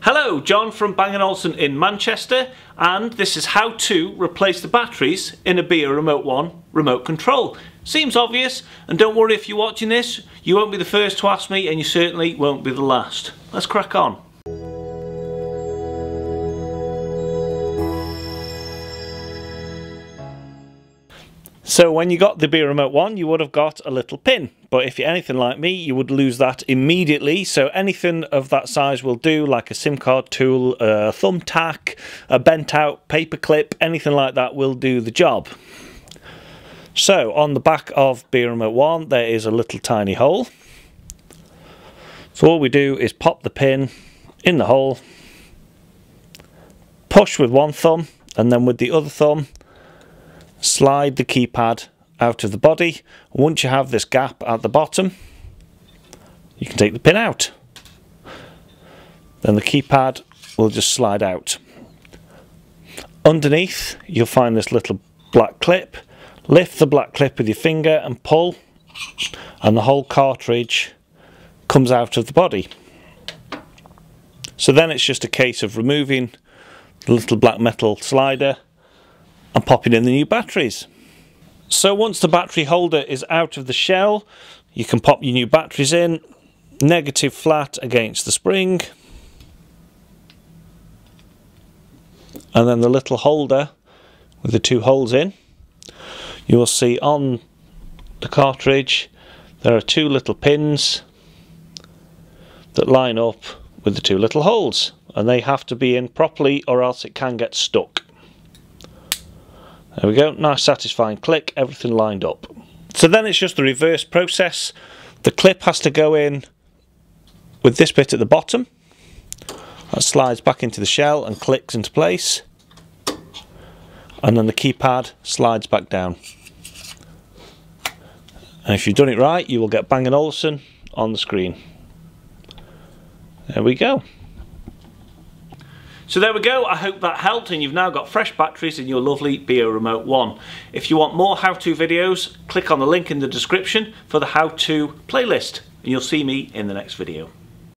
Hello, John from Bang & Olufsen in Manchester, and this is how to replace the batteries in a BeoRemote 1 remote control. Seems obvious, and don't worry if you're watching this, you won't be the first to ask me and you certainly won't be the last. Let's crack on. So when you got the BeoRemote 1, you would have got a little pin, but if you're anything like me, you would lose that immediately. So anything of that size will do, like a SIM card tool, a thumbtack, a bent out paper clip, anything like that will do the job. So on the back of BeoRemote 1, there is a little tiny hole. So all we do is pop the pin in the hole, push with one thumb, and then with the other thumb, slide the keypad out of the body. Once you have this gap at the bottom, you can take the pin out. Then the keypad will just slide out. Underneath, you'll find this little black clip. Lift the black clip with your finger and pull, and the whole cartridge comes out of the body. So then it's just a case of removing the little black metal slider and popping in the new batteries. So once the battery holder is out of the shell, you can pop your new batteries in, negative flat against the spring, and then the little holder with the two holes in. You will see on the cartridge there are two little pins that line up with the two little holes, and they have to be in properly or else it can get stuck. There we go, nice satisfying click, everything lined up. So then it's just the reverse process. The clip has to go in with this bit at the bottom. That slides back into the shell and clicks into place. And then the keypad slides back down. And if you've done it right, you will get Bang & Olufsen on the screen. There we go. So there we go, I hope that helped and you've now got fresh batteries in your lovely BeoRemote 1. If you want more how-to videos, click on the link in the description for the how-to playlist and you'll see me in the next video.